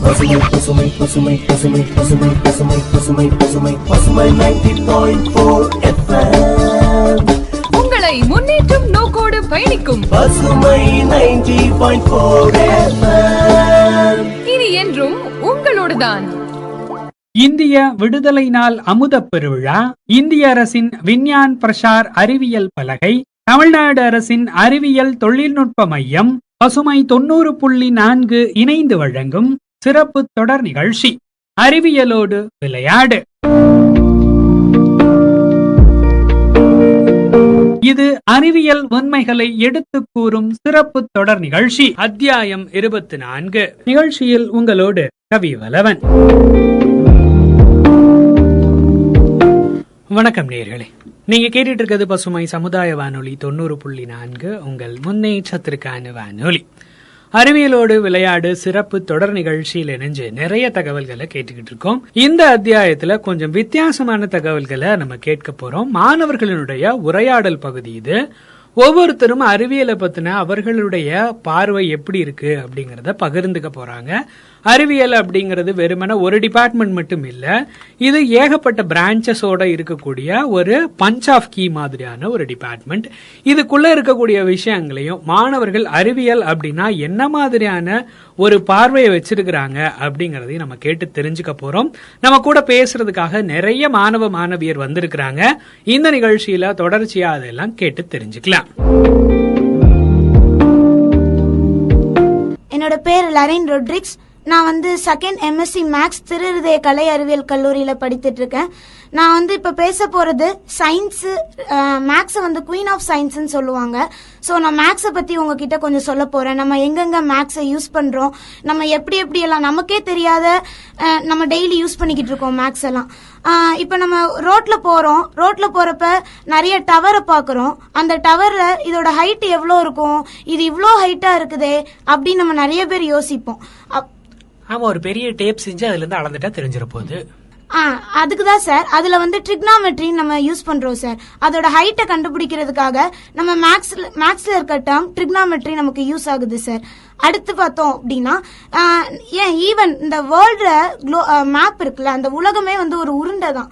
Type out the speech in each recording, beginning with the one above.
பசுமை பசுமை பசுமை பசுமை பசுமை பசுமை பசுமை பசுமை பசுமை 90.4 FM. உங்களை முன்னேற்றும் நோக்கோடு பயணிக்கும் பசுமை 90.4 FM. இனி என்றும் உங்களோடுதான். இந்திய விடுதலை நாள் அமுதப் பெருவிழா, இந்திய அரசின் விஞ்ஞான் பிரசார் அறிவியல் பலகை, தமிழ்நாடு அரசின் அறிவியல் தொழில்நுட்ப மையம், பசுமை 90.4 இணைந்து வழங்கும் சிறப்பு தொடர் நிகழ்ச்சி அறிவியலோடு விளையாடு. இது அறிவியல் உண்மைகளை எடுத்துக் கூறும் சிறப்பு தொடர் நிகழ்ச்சி. அத்தியாயம் 24. நிகழ்ச்சியில் உங்களோடு கவிவலவன். வணக்கம் நேயர்களே, நீங்க கேட்டுட்டு இருக்கிறது பசுமை சமுதாய வானொலி 90.4, உங்கள் முன்னேற்றத்திற்கான வானொலி. அறிவியலோடு விளையாடு சிறப்பு தொடர் நிகழ்ச்சியில் இணைஞ்சு நிறைய தகவல்களை கேட்டுக்கிட்டு இருக்கோம். இந்த அத்தியாயத்துல கொஞ்சம் வித்தியாசமான தகவல்களை நம்ம கேட்க போறோம். மாணவர்களுடைய உரையாடல் பகுதி இது. ஒவ்வொருத்தரும் அறிவியலை பத்தின அவர்களுடைய பார்வை எப்படி இருக்கு அப்படிங்கறத பகிர்ந்துக்க போறாங்க. அறிவியல் அப்படிங்கிறது வெறுமனே ஒரு டிபார்ட்மெண்ட் மட்டும் இல்ல, இது ஏகப்பட்ட பிரான்ச்சஸோட இருக்கக்கூடிய ஒரு பஞ்ச் ஆஃப் கீ மாதிரியான ஒரு டிபார்ட்மெண்ட். இதுக்குள்ள இருக்கக்கூடிய விஷயங்களையும் மாணவர்கள் அறிவியல் அப்படின்னா என்ன மாதிரியான ஒரு பார்வையை வச்சிருக்கிறாங்க அப்படிங்கறதையும் நம்ம கேட்டு தெரிஞ்சுக்க போறோம். நம்ம கூட பேசுறதுக்காக நிறைய மாணவ மாணவியர் வந்திருக்கிறாங்க. இந்த நிகழ்ச்சியில தொடர்ச்சியா அதெல்லாம் கேட்டு தெரிஞ்சுக்கலாம். என்னோட பேர் லரின் ரொட்ரிக்ஸ். நான் செகண்ட் எம்எஸ்சி மேக்ஸ் திருஹிருதய கலை அறிவியல் கல்லூரியில படித்துட்டு இருக்கேன். நான் இப்ப பேச போறது science. Maths queen of science சொல்லுவாங்க. சோ நான் மேக்ஸ பத்தி உங்ககிட்ட கொஞ்சம் சொல்ல போறேன். நம்ம எங்கெங்க மேக்ஸை யூஸ் பண்றோம், நம்ம எப்படி எல்லாம் நமக்கே தெரியாத நம்ம டெய்லி யூஸ் பண்ணிக்கிட்டு இருக்கோம் மேக்ஸ் எல்லாம். இப்ப நம்ம ரோட்ல போறப்ப நிறைய டவரை பாக்குறோம். அந்த டவர்ல இதோட ஹைட் எவ்வளவு இருக்கும், இது இவ்வளோ ஹைட்டா இருக்குதே அப்படின்னு நம்ம நிறைய பேர் யோசிப்போம். ஆமா, ஒரு பெரிய டேப் செஞ்சு அதுல இருந்து அளந்துட்டா தெரிஞ்சிட போகுது. அதுக்குதான் சார் அதுல ட்ரிக்னாமெட்ரி நம்ம யூஸ் பண்றோம் சார். அதோட ஹைட்டை கண்டுபிடிக்கிறதுக்காக நம்ம மேக்ஸ்ல இருக்க டேர்ம் ட்ரிக்னாமெட்ரி நமக்கு யூஸ் ஆகுது சார். அடுத்து பார்த்தோம் அப்படின்னா ஏன் ஈவன் இந்த வேர்ல்டு மேப் இருக்குல்ல, அந்த உலகமே ஒரு உருண்டை தான்.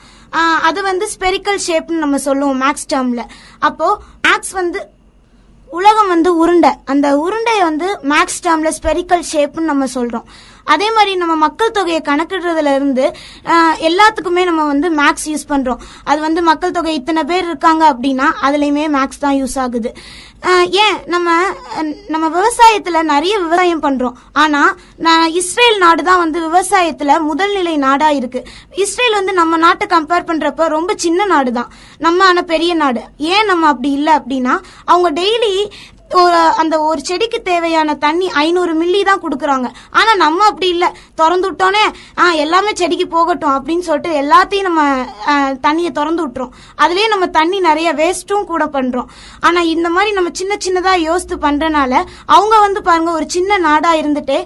அது ஸ்பெரிக்கல் ஷேப்னு நம்ம சொல்லுவோம் மேக்ஸ் டேர்ம்ல. அப்போ மேக்ஸ் உலகம் உருண்டை, அந்த உருண்டையை மேக்ஸ் டேர்ம்ல ஸ்பெரிக்கல் ஷேப்னு நம்ம சொல்றோம். அதே மாதிரி நம்ம மக்கள் தொகையை கணக்கிடுறதுல இருந்து எல்லாத்துக்குமே நம்ம மேக்ஸ் யூஸ் பண்றோம். அது மக்கள் தொகை இத்தனை பேர் இருக்காங்க அப்படின்னா அதுலயுமே மேக்ஸ் தான் யூஸ் ஆகுது. ஏன் நம்ம விவசாயத்துல நிறைய விவசாயம் பண்றோம். ஆனா இஸ்ரேல் நாடு தான் விவசாயத்துல முதல் நிலை நாடா இருக்கு. இஸ்ரேல் நம்ம நாட்டை கம்பேர் பண்றப்ப ரொம்ப சின்ன நாடு தான், நம்ம ஆனா பெரிய நாடு. ஏன் நம்ம அப்படி இல்லை அப்படின்னா அவங்க டெய்லி அந்த ஒரு செடிக்கு தேவையான தண்ணி 500 மில்லி தான் குடுக்கறாங்க. ஆனா நம்ம அப்படி இல்ல, திறந்து விட்டோன்னே எல்லாமே செடிக்கு போகட்டும் அப்படின்னு சொல்லிட்டு எல்லாத்தையும் நம்ம தண்ணியை திறந்து விட்டுறோம். அதுலயே நம்ம தண்ணி நிறைய வேஸ்டும் கூட பண்றோம். ஆனா இந்த மாதிரி நம்ம சின்னதா யோசித்து பண்றனால அவங்க பாருங்க ஒரு சின்ன நாடா இருந்துட்டு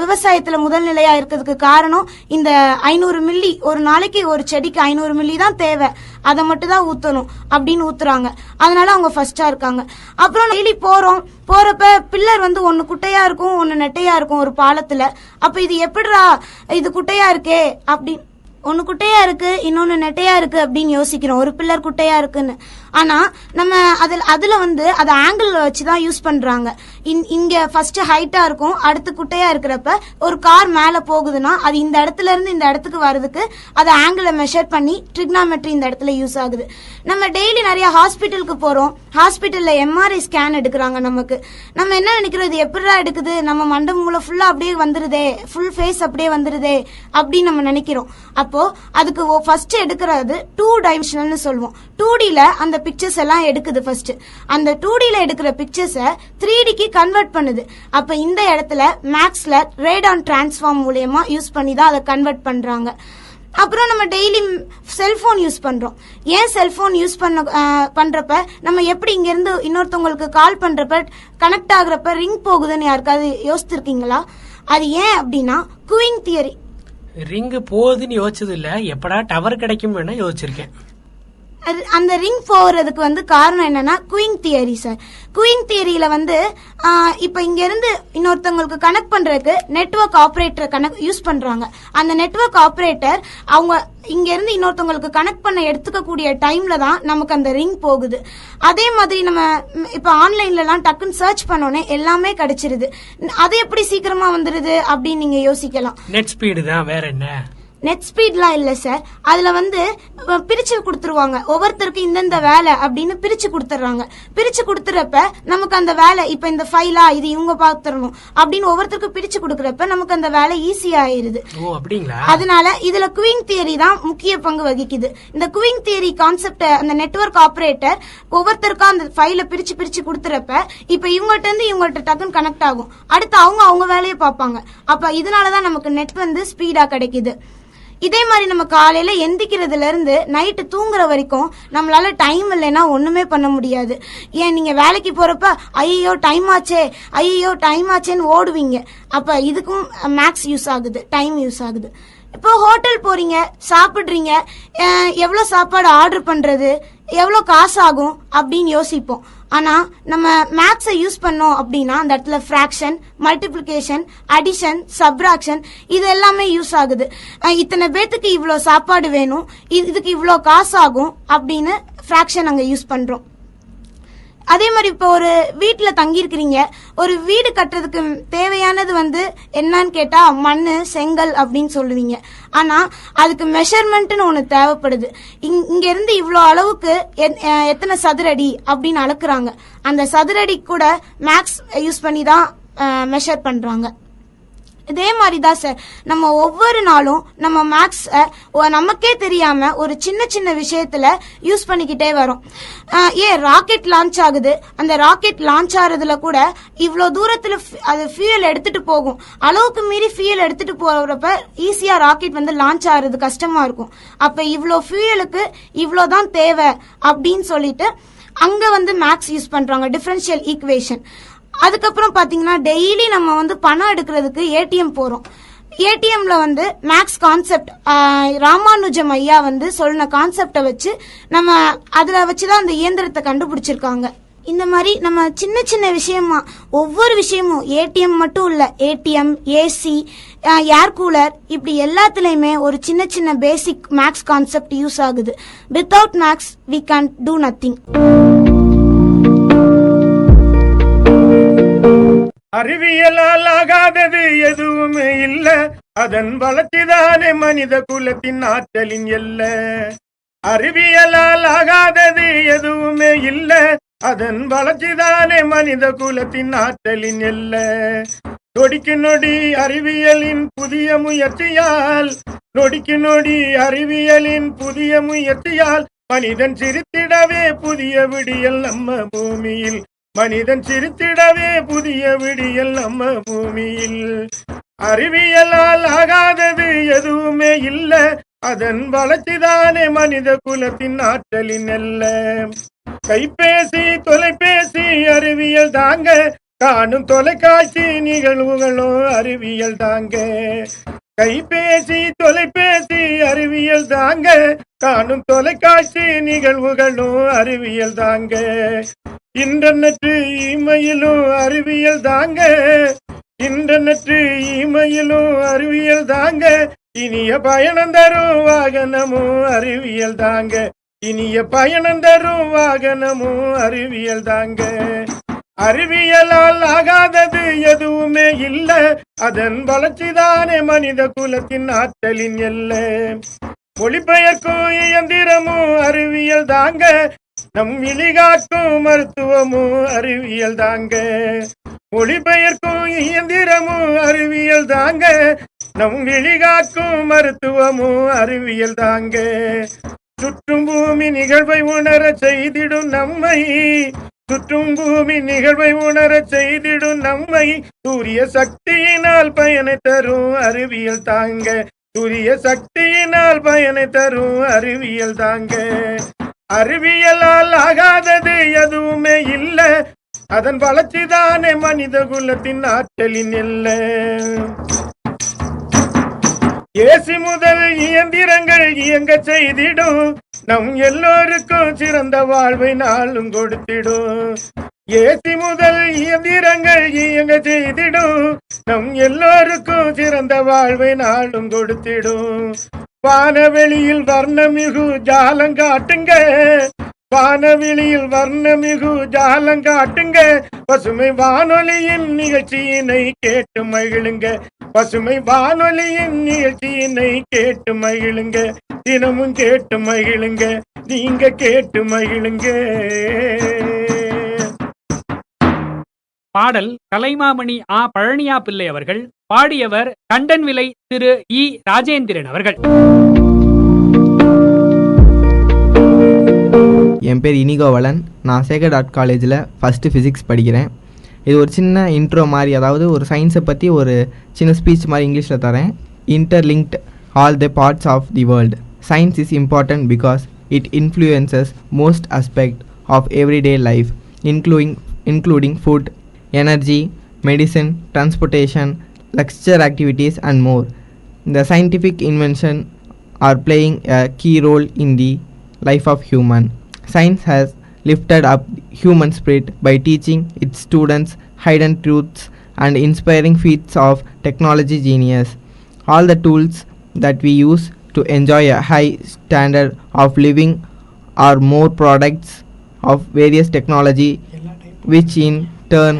விவசாயத்துல முதல் நிலையா இருக்கிறதுக்கு காரணம் இந்த 500 மில்லி, ஒரு நாளைக்கு ஒரு செடிக்கு 500 மில்லி தான் தேவை, அதை மட்டும் தான் ஊத்தணும் அப்படின்னு ஊத்துறாங்க. அதனால அவங்க ஃபர்ஸ்டா இருக்காங்க. அப்புறம் டெய்லி போறப்ப பில்லர் ஒன்னு குட்டையா இருக்கும், ஒன்னு நெட்டையா இருக்கும் ஒரு பாலத்துல. அப்ப இது எப்படிடா இது குட்டையா இருக்கே அப்படி, ஒன்னு குட்டையா இருக்கு இன்னொன்னு நெட்டையா இருக்கு அப்படின்னு யோசிக்கிறோம், ஒரு பில்லர் குட்டையா இருக்குன்னு. ஆனா நம்ம அதுல அது ஆங்கிள் வச்சுதான் யூஸ் பண்றாங்க. இங்க ஃபர்ஸ்ட் ஹைட்டா இருக்கும், அடுத்து குட்டையா இருக்கிறப்ப ஒரு கார் மேல போகுதுன்னா அது இந்த இடத்துல இருந்து இந்த இடத்துக்கு வர்றதுக்கு அது ஆங்கிளை மெஷர் பண்ணி ட்ரிக்னாமெட்ரி இந்த இடத்துல யூஸ் ஆகுது. நம்ம டெய்லி நிறைய ஹாஸ்பிட்டலுக்கு போறோம், ஹாஸ்பிட்டல்ல எம்ஆர்ஐ ஸ்கேன் எடுக்கிறாங்க. நமக்கு நம்ம என்ன நினைக்கிறோம், இது எப்படிடா எடுக்குது, நம்ம மண்டை மூளை ஃபுல்லா அப்படியே வந்துருதே, ஃபுல் ஃபேஸ் அப்படியே வந்துருதே அப்படின்னு நம்ம நினைக்கிறோம். அப்போ அதுக்கு ஃபர்ஸ்ட் எடுக்கிறது 2 டைமென்ஷனல்னு சொல்லுவோம். 2Dல அந்த பிக்சர்ஸ் எல்லாம் எடுக்குது. ஃபர்ஸ்ட் அந்த 2Dல எடுக்கிற பிக்சர்ஸ 3Dக்கு கன்வெர்ட் பண்ணுது. அப்ப இந்த இடத்துல மேக்ஸ்ல ரேடான் டிரான்ஸ்ஃபார்ம் மூலமா யூஸ் பண்ணி தான் அதை கன்வெர்ட் பண்றாங்க. அப்புறம் நம்ம டெய்லி செல்போன் யூஸ் பண்றோம். ஏன் செல்போன் யூஸ் பண்றப்ப நம்ம எப்படி இங்க இருந்து இன்னொருத்தவங்களுக்கு கால் பண்றப்ப கனெக்ட் ஆகுறப்ப ரிங் போகுதுன்னு யாருக்காவது யோசிச்சிருக்கீங்களா? அது ஏன் அப்படின்னா குவிங் தியரி. ரிங் போகுதுன்னு யோசிச்சது இல்ல, எப்படா டவர் கிடைக்கும் வேணா யோசிச்சிருக்கேன். அந்த ரிங் போகிறதுக்கு வந்து காரணம் என்னன்னா குயிங் தியரி சார். குயிங் தியரியில வந்து இப்ப இங்க இருந்து இன்னொருத்தவங்களுக்கு கனெக்ட் பண்றதுக்கு நெட்வொர்க் ஆபரேட்டர் யூஸ் பண்றாங்க. அந்த நெட்வொர்க் ஆபரேட்டர் அவங்க இங்க இருந்து இன்னொருத்தவங்களுக்கு கனெக்ட் பண்ண எடுத்துக்கக்கூடிய டைம்ல தான் நமக்கு அந்த ரிங் போகுது. அதே மாதிரி நம்ம இப்ப ஆன்லைன்ல எல்லாம் டக்குன்னு சர்ச் பண்ணோன்னே எல்லாமே கிடைச்சிருது. அது எப்படி சீக்கிரமா வந்துருது அப்படின்னு நீங்க யோசிக்கலாம். நெட் ஸ்பீடு தான், வேற என்ன? நெட் ஸ்பீட்லாம் இல்ல சார். அதுல வந்து பிரிச்சு கொடுத்துருவாங்க, ஒவ்வொருத்தருக்கும் இந்தந்த வேலை அப்படின்னு பிரிச்சு கொடுத்துறாங்க. பிரிச்சு கொடுத்துறப்ப நமக்கு அந்த வேலை இப்ப இந்த ஃபைலா இது இவங்க பாத்துறணும் அப்படின்னு ஒவ்வொருத்தருக்கும் பிரிச்சு கொடுக்கறப்ப நமக்கு அந்த வேலை ஈஸியா ஆயிருது. அதனால இதுல குவிங் தியரி தான் முக்கிய பங்கு வகிக்குது. இந்த குவிங் தியரி கான்செப்ட் அந்த நெட்வொர்க் ஆபரேட்டர் ஒவ்வொருத்தருக்கும் அந்த ஃபைல பிரிச்சு பிரிச்சு கொடுத்துறப்ப இப்ப இவங்ககிட்ட இருந்து இவங்ககிட்ட டக்குன்னு கனெக்ட் ஆகும். அடுத்து அவங்க வேலையை பார்ப்பாங்க. அப்ப இதனாலதான் நமக்கு நெட் வந்து ஸ்பீடா கிடைக்குது. இதே மாதிரி நம்ம காலையில எந்திக்கிறதுல இருந்து நைட்டு தூங்குற வரைக்கும் நம்மளால டைம் இல்லைன்னா ஒண்ணுமே பண்ண முடியாது. ஏன் நீங்க வேலைக்கு போறப்ப ஐயோ டைம் ஆச்சேன்னு ஓடுவீங்க. அப்ப இதுக்கும் மேக்ஸ் யூஸ் ஆகுது, டைம் யூஸ் ஆகுது. இப்போ ஹோட்டல் போறீங்க, சாப்பிடுறீங்க, எவ்வளவு சாப்பாடு ஆர்டர் பண்றது, எவ்வளவு காசு ஆகும் அப்படின்னு யோசிப்போம். ஆனா நம்ம மேக்ஸை யூஸ் பண்ணோம் அப்படின்னா அந்த இடத்துல ஃபிராக்ஷன், மல்டிப்ளிகேஷன், அடிஷன், சப்ராக்ஷன் இது எல்லாமே யூஸ் ஆகுது. இத்தனை பேத்துக்கு இவ்வளோ சாப்பாடு வேணும், இதுக்கு இவ்வளோ காசு ஆகும் அப்படின்னு ஃபிராக்ஷன் அங்க யூஸ் பண்றோம். அதே மாதிரி இப்போ ஒரு வீட்டுல தங்கி இருக்கிறீங்க, ஒரு வீடு கட்டுறதுக்கு தேவையானது வந்து என்னன்னு கேட்டா மண்ணு, செங்கல் அப்படின்னு சொல்லுவீங்க. ஆனா அதுக்கு மெஷர்மெண்ட்னு ஒண்ணு தேவைப்படுது. இங்க இருந்து இவ்வளோ அளவுக்கு எத்தனை சதுரடி அப்படின்னு அளக்குறாங்க. அந்த சதுரடி கூட மேக்ஸ் யூஸ் பண்ணி தான் மெஷர் பண்றாங்க. இதே மாதிரிதான் சார் நம்ம ஒவ்வொரு நாளும் நம்ம மேக்ஸ் நமக்கே தெரியாம ஒரு சின்ன சின்ன விஷயத்துல யூஸ் பண்ணிக்கிட்டே வரோம். ராக்கெட் லான்ச் ஆகுது, அந்த ராக்கெட் லான்ச் ஆறதுல கூட இவ்வளவு தூரத்துல அது ஃபியூயல் எடுத்துட்டு போகும். அளவுக்கு மீறி ஃபியூயல் எடுத்துட்டு போறப்ப ஈஸியா ராக்கெட் வந்து லான்ச் ஆறது கஷ்டமா இருக்கும். அப்ப இவ்வளோ ஃபியூயலுக்கு இவ்வளவுதான் தேவை அப்படின்னு சொல்லிட்டு அங்க வந்து மேக்ஸ் யூஸ் பண்றாங்க, டிஃபரன்ஷியல் ஈக்குவேஷன். அதுக்கப்புறம் பாத்தீங்கன்னா டெய்லி நம்ம வந்து பணம் எடுக்கிறதுக்கு ஏடிஎம் போறோம். ஏடிஎம்ல வந்து மேக்ஸ் கான்செப்ட் ராமானுஜம் ஐயா வந்து சொன்ன கான்செப்டை வச்சு நம்ம அதுல வச்சுதான் அந்த இயந்திரத்தை கண்டுபிடிச்சிருக்காங்க. இந்த மாதிரி நம்ம சின்ன சின்ன விஷயமா ஒவ்வொரு விஷயமும் ஏடிஎம் மட்டும் இல்ல, ஏடிஎம், ஏசி, ஏர் கூலர் இப்படி எல்லாத்துலயுமே ஒரு சின்ன சின்ன பேசிக் மேக்ஸ் கான்செப்ட் யூஸ் ஆகுது. Without maths we can do nothing. அறிவியலால் ஆகாதது எதுவுமே இல்ல, அதன் வளர்ச்சிதானே மனித குலத்தின் ஆற்றலின் எல்ல. அறிவியலால் ஆகாதது எதுவுமே இல்ல, அதன் வளர்ச்சிதானே மனித குலத்தின் ஆற்றலின் எல்ல. நொடிக்கு நொடி அறிவியலின் புதிய முயற்சியால், நொடிக்கு நொடி அறிவியலின் புதிய முயற்சியால் மனிதன் சிரித்திடவே புதிய விடியல் நம்ம பூமியில். மனிதன் சிரித்திடவே புதிய விடியல் நம்ம பூமியில். அறிவியலால் ஆகாதது எதுவுமே இல்ல, அதன் வளர்ச்சிதானே மனித குலத்தின் ஆற்றலின் அல்ல. கைபேசி, தொலைபேசி அறிவியல் தாங்க, காணும் தொலைக்காட்சி நிகழ்வுகளும் அறிவியல் தாங்க. கைபேசி, தொலைபேசி அறிவியல் தாங்க, காணும் தொலைக்காட்சி நிகழ்வுகளும் அறிவியல் தாங்க. இன்டர்நெட், இமெயிலும் அறிவியல் தாங்க, இன்டர்நெட், இமெயிலும் அறிவியல் தாங்க. இனிய பயணம் தரும் வாகனமும் அறிவியல் தாங்க, இனிய பயணம் தரும் வாகனமும் அறிவியல் தாங்க. அறிவியலால் ஆகாதது எதுவுமே இல்ல, அதன் வளர்ச்சிதானே மனித குலத்தின் ஆற்றலின் எல்ல. மொழிபெயர்க்கும் இயந்திரமும் அறிவியல் தாங்க, நம் விழிகாட்டும் மருத்துவமும் அறிவியல் தாங்க. மொழிபெயர்க்கும் இயந்திரமும் அறிவியல் தாங்க, நம் விழிகாட்டும் மருத்துவமும் அறிவியல் தாங்க. சுற்றும் பூமி நிகழ்வை உணர செய்திடும் நம்மை, சுற்றும் பூமி நிகழ்வை உணர செய்திடும் நம்மை சூரிய சக்தியினால் பயனை தரும் அறிவியல் தாங்க, சூரிய சக்தியினால் பயனை தரும் அறிவியல் தாங்க. அறிவியலால் ஆகாதது எதுவுமே இல்ல, அதன் வளர்ச்சிதானே மனித குலத்தின் ஆற்றலின் எல்ல. ஏசி முதல் இயந்திரங்கள் இயங்க செய்திடும் நம் எல்லோருக்கும் சிறந்த வாழ்வை நாளும் கொடுத்திடும். ஏசி முதல் இயந்திரங்கள் இயங்க செய்திடும். நம் எல்லோருக்கும் சிறந்த வாழ்வை நாளும் கொடுத்திடும். வானவெளியில் வர்ணமிகு ஜாலங்காட்டுங்க, வானவெளியில் வர்ணமிகு ஜாலங்காட்டுங்க. பசுமை வானொலியின் நிகழ்ச்சியினை கேட்டு மகிழுங்க, பசுமை வானொலியின் நிகழ்ச்சியினை கேட்டு மகிழுங்க. தினமும் கேட்டு மகிழுங்க, நீங்க கேட்டு மகிழுங்க. பாடல் கலைமாமணி ஆ பழனியா பிள்ளை அவர்கள், பாடியவர் கண்டன்விலை திரு இ ராஜேந்திரன் அவர்கள். என் பேர் இனிகோவலன். நான் சேகர் ஆர்ட் காலேஜில் ஃபஸ்ட்டு ஃபிசிக்ஸ் படிக்கிறேன். இது ஒரு சின்ன இன்ட்ரோ மாதிரி, அதாவது ஒரு சயின்ஸை பற்றி ஒரு சின்ன ஸ்பீச் மாதிரி இங்கிலீஷில் தரேன். Interlinked all the parts of the world. Science is important because it influences most aspects of everyday life, including food, energy, medicine, transportation, leisure activities and more. The scientific inventions are playing a key role in the life of human. Science has lifted up human spirit by teaching its students hidden truths and inspiring feats of technology genius. All the tools that we use to enjoy a high standard of living are more products of various technology, which in turn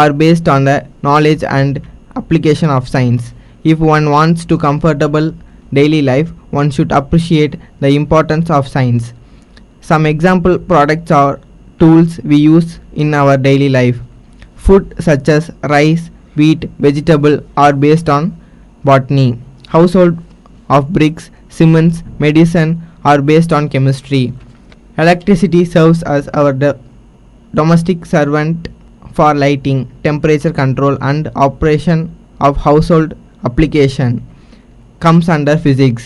are based on the knowledge and application of science. If one wants to comfortable daily life, one should appreciate the importance of science. Some example products are tools we use in our daily life. Food such as rice, wheat, vegetable are based on botany. Household of bricks, cements, medicine are based on chemistry. Electricity serves as our domestic servant for lighting, temperature control and operation of household application comes under physics.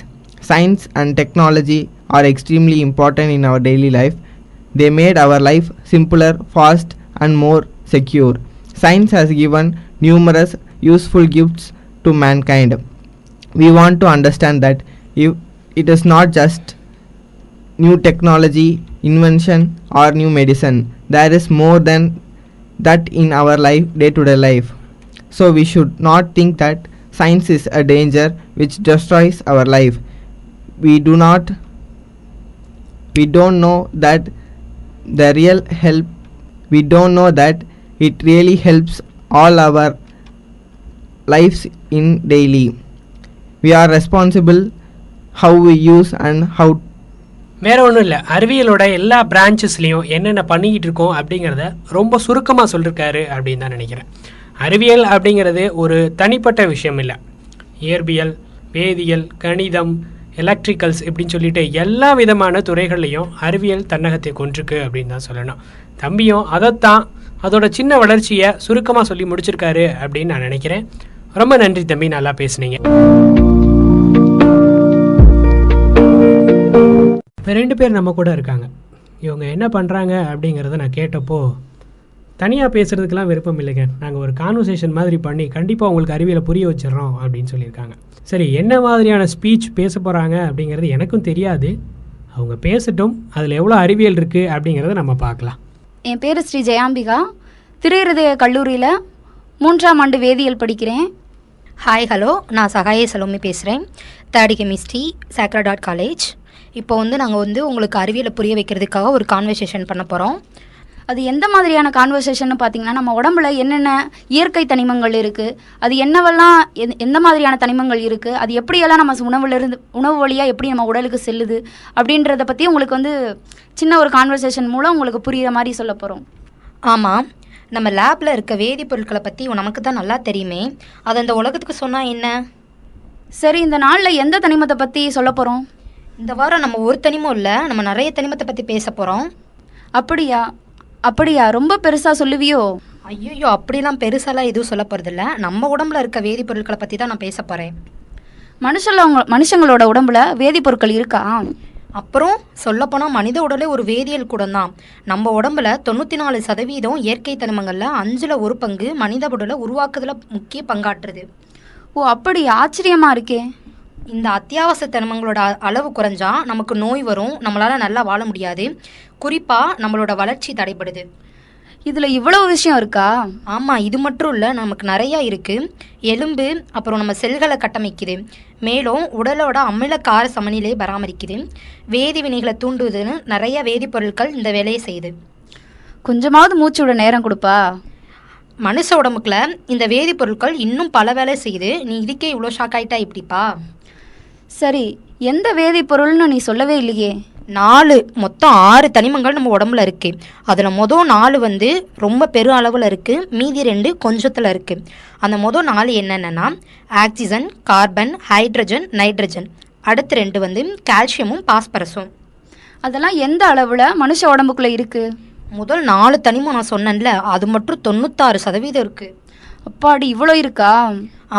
Science and technology are extremely important in our daily life. They made our life simpler, fast and more secure. Science has given numerous useful gifts to mankind. We want to understand that if it is not just new technology, invention or new medicine, there is more than that in our life, day-to-day life. So we should not think that science is a danger which destroys our life. We don't know that the real help. We don't know that it really helps all our lives in daily. We are responsible how we use and how. வேற ஒன்றும் இல்லை, அறிவியலோட எல்லா பிரான்ச்சஸ்லையும் என்னென்ன பண்ணிக்கிட்டு இருக்கோம் அப்படிங்கிறத ரொம்ப சுருக்கமாக சொல்லியிருக்காரு அப்படின்னு தான் நினைக்கிறேன். அறிவியல் அப்படிங்கிறது ஒரு தனிப்பட்ட விஷயம் இல்லை. இயற்பியல், வேதியியல், கணிதம், எலக்ட்ரிக்கல்ஸ் இப்படின்னு சொல்லிட்டு எல்லா விதமான துறைகள்லையும் அறிவியல் தன்னகத்தை கொண்டிருக்கு அப்படின்னு தான் சொல்லணும். தம்பியும் அதைத்தான் அதோட சின்ன வளர்ச்சியை சுருக்கமாக சொல்லி முடிச்சிருக்காரு அப்படின்னு நான் நினைக்கிறேன். ரொம்ப நன்றி தம்பி, நல்லா பேசுனீங்க. இப்போ 2 பேர் நம்ம கூட இருக்காங்க. இவங்க என்ன பண்ணுறாங்க அப்படிங்கிறத நான் கேட்டப்போ, தனியாக பேசுகிறதுக்கெலாம் விருப்பம் இல்லைங்க, நாங்கள் ஒரு கான்வர்சேஷன் மாதிரி பண்ணி கண்டிப்பாக உங்களுக்கு அறிவியலை புரிய வச்சிடறோம் அப்படின்னு சொல்லியிருக்காங்க. சரி, என்ன மாதிரியான ஸ்பீச் பேச போகிறாங்க அப்படிங்கிறது எனக்கும் தெரியாது. அவங்க பேசட்டும், அதில் எவ்வளோ அறிவியல் இருக்குது அப்படிங்கிறத நம்ம பார்க்கலாம். என் பேர் ஸ்ரீ ஜெயாம்பிகா. திருஹிருதய கல்லூரியில் 3ஆம் ஆண்டு வேதியியல் படிக்கிறேன். ஹாய், ஹலோ, நான் சகாய சலோமி பேசுகிறேன். Third chemistry, sacred art college. இப்போ நாங்கள் உங்களுக்கு அறிவியலை புரிய வைக்கிறதுக்காக ஒரு கான்வர்சேஷன் பண்ண போகிறோம். அது எந்த மாதிரியான கான்வர்சேஷன் பார்த்தீங்கன்னா, நம்ம உடம்புல என்னென்ன இயற்கை தனிமங்கள் இருக்குது, அது என்னவெல்லாம் எந்த மாதிரியான தனிமங்கள் இருக்குது, அது எப்படியெல்லாம் நம்ம உணவு வழியாக எப்படி நம்ம உடலுக்கு செல்லுது அப்படின்றத பற்றி உங்களுக்கு சின்ன ஒரு கான்வர்சேஷன் மூலம் உங்களுக்கு புரிகிற மாதிரி சொல்ல போகிறோம். ஆமாம், நம்ம லேபில் இருக்க வேதிப்பொருட்களை பற்றி நமக்கு தான் நல்லா தெரியுமே, அதை இந்த உலகத்துக்கு சொன்னால் என்ன? சரி, இந்த நாளில் எந்த தனிமத்தை பற்றி சொல்ல போகிறோம்? இந்த வாரம் நம்ம ஒரு தனிமம் இல்லை, நம்ம நிறைய தனிமத்தை பற்றி பேச போகிறோம். அப்படியா? ரொம்ப பெருசாக சொல்லுவியோ? ஐயோ, அப்படிலாம் பெருசாலாம் எதுவும் சொல்ல போகிறதில்ல. நம்ம உடம்புல இருக்க வேதிப்பொருட்களை பற்றி தான் நான் பேச போகிறேன். மனுஷங்களோட உடம்புல வேதிப்பொருட்கள் இருக்கா? அப்புறம் சொல்லப்போனால் மனித உடலே ஒரு வேதியியல் கூடம் தான். நம்ம உடம்புல 94% இயற்கை தனிமங்களில் 5ல் 1 பங்கு மனித உடலை உருவாக்குறதுல முக்கிய பங்காற்றுது. ஓ, அப்படி ஆச்சரியமாக இருக்கே. இந்த அத்தியாவசிய தனிமங்களோட அளவு குறைஞ்சா நமக்கு நோய் வரும், நம்மளால நல்லா வாழ முடியாது. குறிப்பா நம்மளோட வளர்ச்சி தடைபடுது. இதுல இவ்வளவு விஷயம் இருக்கா? ஆமா, இது மட்டும் இல்ல, நமக்கு நிறைய இருக்கு. எலும்பு அப்புறம் நம்ம செல்களை கட்டமைக்குது. மேலும் உடலோட அமில கார சமநிலையை பராமரிக்குது. வேதி வினைகளை தூண்டுதுன்னு நிறைய வேதிப்பொருட்கள் இந்த வேலையை செய்யுது. கொஞ்சமாவது மூச்சு விட நேரம் கொடுப்பா. மனுஷ உடம்புக்குள்ள இந்த வேதிப்பொருட்கள் இன்னும் பல வேலை செய்யுது. நீ இதுக்கே இவ்வளோ ஷாக் ஆயிட்டா இப்படிப்பா? சரி, எந்த வேதிப்பொருள்னு நீ சொல்லவே இல்லையே. 4, மொத்தம் 6 தனிமங்கள் நம்ம உடம்புல இருக்கு. அதில் மொதல் 4 வந்து ரொம்ப பெரு அளவில் இருக்கு, மீதி 2 கொஞ்சத்தில் இருக்கு. அந்த மொதல் 4 என்னென்னா ஆக்சிஜன், கார்பன், ஹைட்ரஜன், நைட்ரஜன். அடுத்து 2 வந்து கால்சியமும் பாஸ்பரஸும். அதெல்லாம் எந்த அளவில் மனுஷ உடம்புக்குள்ள இருக்கு? முதல் 4 தனிமம் நான் சொன்னேன்ல, அது மட்டும் 96% இருக்கு. அப்பாடி, இவ்வளோ இருக்கா?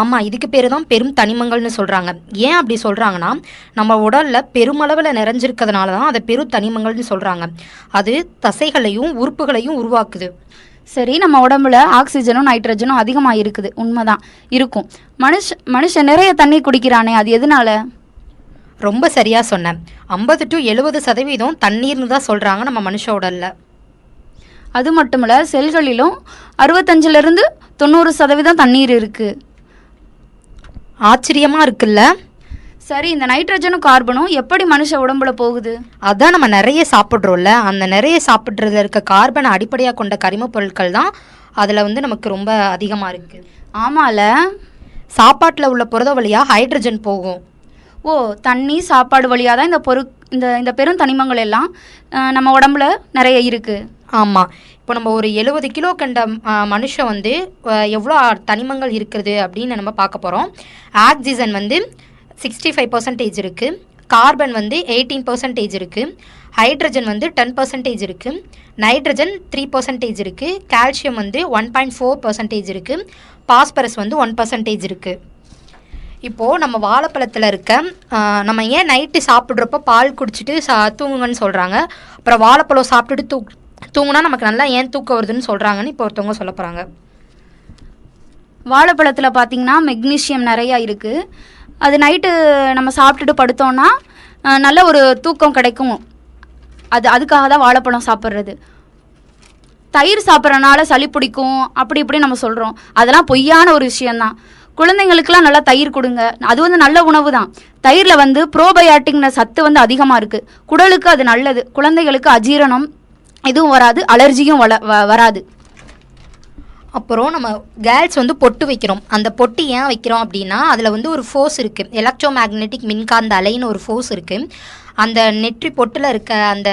ஆமாம், இதுக்கு பேர் தான் பெரும் தனிமங்கள்னு சொல்கிறாங்க. ஏன் அப்படி சொல்கிறாங்கன்னா, நம்ம உடலில் பெருமளவில் நிறைஞ்சிருக்கிறதுனால தான் அதை பெரும் தனிமங்கள்னு சொல்கிறாங்க. அது தசைகளையும் உறுப்புகளையும் உருவாக்குது. சரி, நம்ம உடம்புல ஆக்சிஜனும் நைட்ரஜனும் அதிகமாக இருக்குது, உண்மைதான் இருக்கும். மனுஷன் நிறைய தண்ணி குடிக்கிறானே, அது எதனால? ரொம்ப சரியாக சொன்னேன். 50 to 70% தண்ணீர்னு தான் சொல்கிறாங்க நம்ம மனுஷ உடலில். அது மட்டுமில்ல, செல்களிலும் 65% 90% தண்ணீர் இருக்கு. ஆச்சரியமா இருக்குல்ல? சரி, இந்த நைட்ரஜனும் கார்பனும் எப்படி மனுஷ உடம்புல போகுது? அதான் நம்ம நிறைய சாப்பிட்றோம்ல, அந்த நிறைய சாப்பிட்றதுல இருக்க கார்பனை அடிப்படையாக கொண்ட கரிம பொருட்கள் தான் அதில் வந்து நமக்கு ரொம்ப அதிகமாக இருக்கு. ஆமால, சாப்பாட்டில் உள்ள புரத வழியாக ஹைட்ரஜன் போகும். ஓ, தண்ணி சாப்பாடு வழியாக தான் இந்த பெரும் தனிமங்கள் எல்லாம் நம்ம உடம்புல நிறைய இருக்கு. ஆமாம், இப்போ நம்ம ஒரு 70 கிலோ கண்ட மனுஷன் வந்து எவ்வளோ தனிமங்கள் இருக்குது அப்படின்னு நம்ம பார்க்க போகிறோம். ஆக்சிஜன் வந்து 65% இருக்குது, கார்பன் வந்து 18% இருக்குது, ஹைட்ரஜன் வந்து 10% இருக்குது, நைட்ரஜன் 3% இருக்குது, கால்சியம் வந்து 1.4% இருக்குது, பாஸ்பரஸ் வந்து 1% இருக்குது. இப்போது நம்ம வாழைப்பழத்தில் இருக்க நம்ம ஏன் நைட்டு சாப்பிட்றப்போ பால் குடிச்சிட்டு தூங்குங்கன்னு சொல்கிறாங்க, அப்புறம் வாழைப்பழம் சாப்பிட்டுட்டு தூங்குனா நமக்கு நல்லா ஏன் தூக்கம் வருதுன்னு சொல்கிறாங்கன்னு இப்போ ஒருத்தவங்க சொல்ல போகிறாங்க. வாழைப்பழத்தில் பார்த்தீங்கன்னா மெக்னீஷியம் நிறையா இருக்குது. அது நைட்டு நம்ம சாப்பிட்டுட்டு படுத்தோன்னா நல்ல ஒரு தூக்கம் கிடைக்கும். அதுக்காக தான் வாழைப்பழம் சாப்பிட்றது. தயிர் சாப்பிட்றனால சளி பிடிக்கும் அப்படி இப்படி நம்ம சொல்கிறோம், அதெல்லாம் பொய்யான ஒரு விஷயந்தான். குழந்தைங்களுக்கெல்லாம் நல்லா தயிர் கொடுங்க, அது வந்து நல்ல உணவு தான். தயிரில் வந்து ப்ரோபயாட்டிக்ன சத்து வந்து அதிகமாக இருக்குது, குடலுக்கு அது நல்லது. குழந்தைகளுக்கு அஜீரணம் எதுவும் வராது, அலர்ஜியும் வராது. அப்புறம் நம்ம கேர்ள்ஸ் வந்து பொட்டு வைக்கிறோம். அந்த பொட்டு ஏன் வைக்கிறோம் அப்படின்னா, அதில் வந்து ஒரு ஃபோர்ஸ் இருக்குது, எலக்ட்ரோ மேக்னெட்டிக் மின்காந்த அலைன்னு ஒரு ஃபோர்ஸ் இருக்குது. அந்த நெற்றி பொட்டில் இருக்க அந்த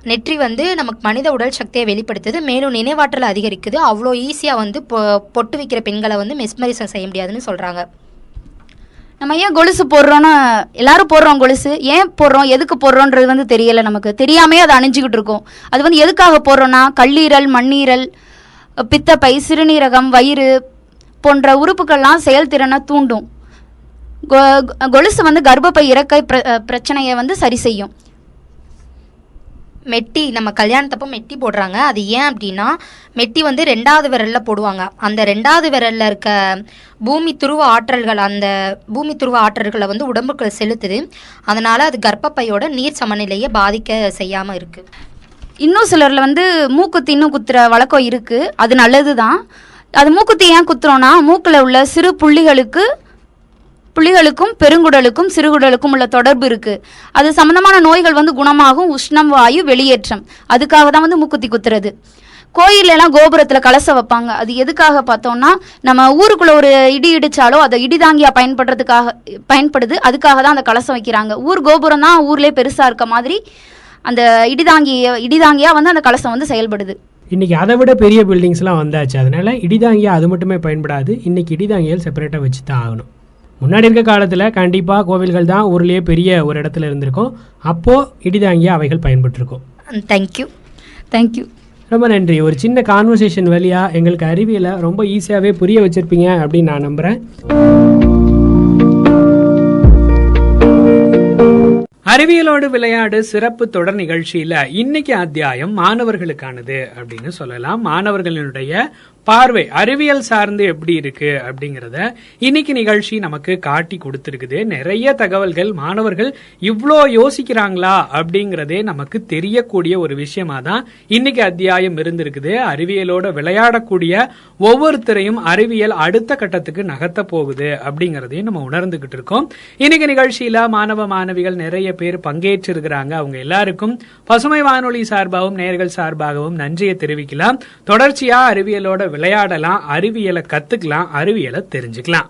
நெற்றி வந்து நமக்கு மனித உடல் சக்தியை வெளிப்படுத்துது, மேலும் நினைவாற்றலை அதிகரிக்குது. அவ்வளோ ஈஸியாக வந்து பொட்டு வைக்கிற பெண்களை வந்து மெஸ்மரிசம் செய்ய முடியாதுன்னு சொல்கிறாங்க. நம்ம ஏன் கொலுசு போடுறோன்னு எல்லாரும் போடுறோம், கொலுசு ஏன் போடுறோம் எதுக்கு போடுறோன்றது வந்து தெரியலை, நமக்கு தெரியாமே அதை அணிஞ்சிக்கிட்டு இருக்கோம். அது வந்து எதுக்காக போடுறோன்னா, கல்லீரல், மண்ணீரல், பித்தப்பை, சிறுநீரகம், வயிறு போன்ற உறுப்புகள்லாம் செயல்திறனை தூண்டும். கொலுசு வந்து கர்ப்பப்பை இறக்கை பிரச்சனையை வந்து சரி செய்யும். மெட்டி, நம்ம கல்யாணத்தப்போ மெட்டி போடுறாங்க. அது ஏன் அப்படின்னா, மெட்டி வந்து 2வது விரலில் போடுவாங்க. அந்த 2வது விரலில் இருக்க பூமி துருவ ஆற்றல்களை வந்து உடம்புக்குள்ள செலுத்துது. அதனால் அது கர்ப்பப்பையோட நீர் சமநிலையை பாதிக்க செய்யாமல் இருக்குது. இன்னும் சிலரில் வந்து மூக்குத்தி இன்னும் குத்துற வழக்கம் இருக்குது, அது நல்லது தான். அது மூக்குத்தி ஏன் குத்துறோன்னா, மூக்கில் உள்ள சிறு புள்ளிகளுக்கும் பெருங்குடலுக்கும் சிறுகுடலுக்கும் உள்ள தொடர்பு இருக்குது. அது சம்மந்தமான நோய்கள் வந்து குணமாகும். உஷ்ணம், வாயு வெளியேற்றம், அதுக்காக தான் வந்து மூக்குத்தி குத்துறது. கோயிலெல்லாம் கோபுரத்தில் கலசம் வைப்பாங்க. அது எதுக்காக பார்த்தோம்னா, நம்ம ஊருக்குள்ளே ஒரு இடி இடித்தாலோ அதை இடிதாங்கியாக பயன்படுது, அதுக்காக தான் அந்த கலசம் வைக்கிறாங்க. ஊர் கோபுரம் தான் ஊர்லேயே பெருசாக இருக்க மாதிரி அந்த இடிதாங்கியாக வந்து அந்த கலசம் வந்து செயல்படுது. இன்றைக்கி அதை விட பெரிய பில்டிங்ஸ்லாம் வந்தாச்சு, அதனால் இடிதாங்கியாக அது மட்டுமே பயன்படாது. இன்றைக்கி இடிதாங்கியல் செப்பரேட்டாக வச்சு தான் ஆகணும். முன்னாடி இருக்க காலத்தில் கண்டிப்பாக கோவில்கள் தான் ஊர்லேயே பெரிய ஒரு இடத்துல இருந்திருக்கும், அப்போது இடிதாங்கியாக அவைகள் பயன்பட்டுருக்கும். தேங்க்யூ. ரொம்ப நன்றி. ஒரு சின்ன கான்வர்சேஷன் வழியாக எங்களுக்கு அறிவியலை ரொம்ப ஈஸியாகவே புரிய வச்சுருப்பீங்க அப்படின்னு நான் நம்புகிறேன். அறிவியலோடு விளையாடு சிறப்பு தொடர் நிகழ்ச்சியில இன்னைக்கு அத்தியாயம் மாணவர்களுக்கானது அப்படின்னு சொல்லலாம். மாணவர்களுடைய பார்வை அறிவியல் சார்ந்து எப்படி இருக்கு அப்படிங்கறத இன்னைக்கு நிகழ்ச்சி நமக்கு காட்டி கொடுத்திருக்குது. நிறைய தகவல்கள் மாணவர்கள் இவ்ளோ யோசிக்கிறாங்களா அப்படிங்கறதே நமக்கு தெரியக்கூடிய ஒரு விஷயமா தான் இன்னைக்கு அத்தியாயம் இருந்திருக்குது. அறிவியலோட விளையாடக்கூடிய ஒவ்வொருத்தரையும் அறிவியல் அடுத்த கட்டத்துக்கு நகர்த்த போகுது அப்படிங்கறதையும் நம்ம உணர்ந்துகிட்டு இருக்கோம். இன்னைக்கு நிகழ்ச்சியில மாணவ மாணவிகள் நிறைய பேர் பங்கேற்று இருக்கிறாங்க. அவங்க எல்லாருக்கும் பசுமை வானொலி சார்பாகவும் நேயர்கள் சார்பாகவும் நன்றியை தெரிவிக்கலாம். தொடர்ச்சியா அறிவியலோட விளையாடலாம், அறிவியலை கத்துக்கலாம், அறிவியலை தெரிஞ்சுக்கலாம்.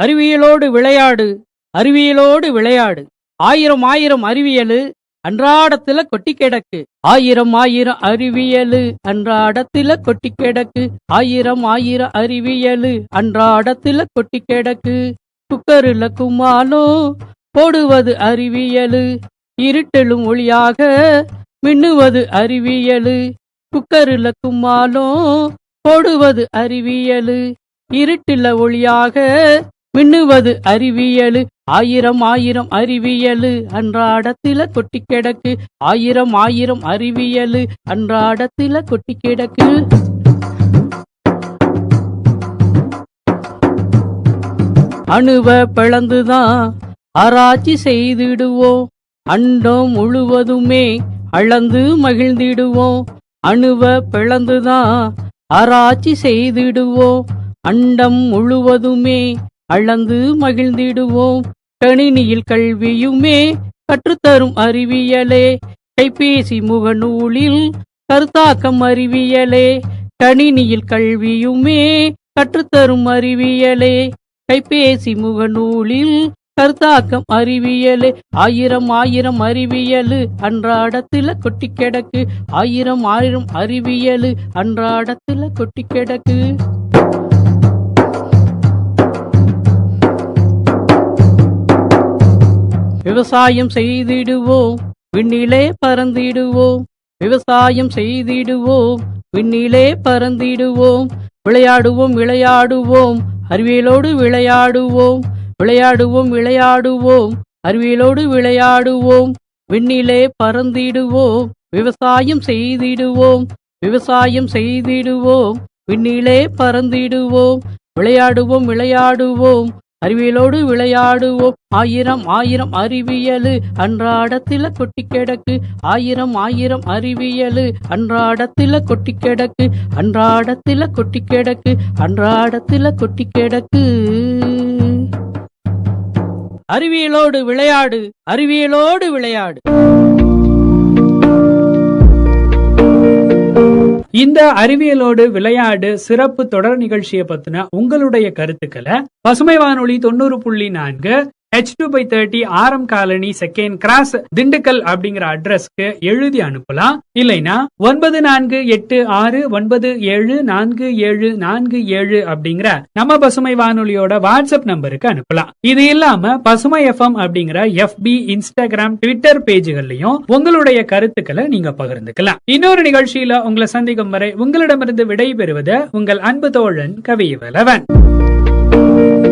அறிவியலோடு விளையாடு, அறிவியலோடு விளையாடு. ஆயிரம் ஆயிரம் அறிவியலு அன்றாடத்துல கொட்டி கிடக்கு. ஆயிரம் ஆயிரம் அறிவியலு அன்றாடத்துல கொட்டி கிடக்கு. ஆயிரம் ஆயிரம் அறிவியலு அன்றாடத்துல கொட்டி கிடக்கு. குக்கருல கும்மாலும் போடுவது அறிவியலு. இருட்டிலும் ஒளியாக மின்னுவது அறிவியலு. குக்கருல கும்மாலும் போடுவது அறிவியலு. இருட்டில ஒளியாக மின்னுவது அறிவியலு. ஆயிரம் ஆயிரம் அறிவியலு அன்றாடத்தில கொட்டி கிடக்கு. ஆயிரம் ஆயிரம் அறிவியலு அன்றாடத்தில கொட்டி கிடக்கு. அணுவ பிளந்துதான் ஆராய்ச்சி செய்திடுவோம். அண்டம் முழுவதுமே அளந்து மகிழ்ந்திடுவோம். அணுவ பிளந்துதான் ஆராய்ச்சி செய்திடுவோம். அண்டம் முழுவதுமே அளந்து மகிழ்ந்திடுவோம். கணினியில் கல்வியுமே கற்றுத்தரும் அறிவியலே. கைபேசி முகநூலில் கருத்தாக்கம் அறிவியலே. கணினியில் கல்வியுமே கற்றுத்தரும் அறிவியலே. கைபேசி முகநூலில் கருத்தாக்கம் அறிவியலு. ஆயிரம் ஆயிரம் அறிவியலு அன்றாடத்துல கொட்டி கிடக்கு. ஆயிரம் ஆயிரம் அறிவியலு அன்றாடத்துல கொட்டி கிடக்கு. விவசாயம் செய்திடுவோம், விண்ணிலே பறந்திடுவோம். விவசாயம் செய்திடுவோம், விண்ணிலே பறந்திடுவோம். விளையாடுவோம் விளையாடுவோம், அறிவியலோடு விளையாடுவோம். விளையாடுவோம் விளையாடுவோம், அறிவியலோடு விளையாடுவோம். விண்ணிலே பறந்திடுவோம், விவசாயம் செய்திடுவோம். விவசாயம் செய்திடுவோம், விண்ணிலே பறந்திடுவோம். விளையாடுவோம் விளையாடுவோம், அறிவியலோடு விளையாடுவோம். ஆயிரம் ஆயிரம் அறிவியலு அன்றாடத்தில கொட்டி கிடக்கு. ஆயிரம் ஆயிரம் அறிவியலு அன்றாடத்தில கொட்டி கிடக்கு. அன்றாடத்தில கொட்டி கிடக்கு. அன்றாடத்தில கொட்டி கிடக்கு. அறிவியலோடு விளையாடு, அறிவியலோடு விளையாடு. இந்த அறிவியலோடு விளையாடு சிறப்பு தொடர் நிகழ்ச்சியை பத்தின உங்களுடைய கருத்துக்களை பசுமை வானொலி 90.4 H2/30 ஆரம் காலனி செகண்ட் கிராஸ் திண்டுக்கல் அப்படிங்கிற அட்ரஸ்க்கு எழுதி அனுப்பலாம். இல்லைன்னா 9486974747 அப்படிங்கிற நம்ம பசுமை வானொலியோட வாட்ஸ்அப் நம்பருக்கு அனுப்பலாம். இது இல்லாம பசுமை FM அப்படிங்கிற FB, இன்ஸ்டாகிராம், ட்விட்டர் பேஜுகள்லயும் உங்களுடைய கருத்துக்களை நீங்க பகிர்ந்துக்கலாம். இன்னொரு நிகழ்ச்சியில உங்களை சந்திக்கும் வரை உங்களிடமிருந்து விடை பெறுவது உங்கள் அன்பு தோழன் கவிவலவன்.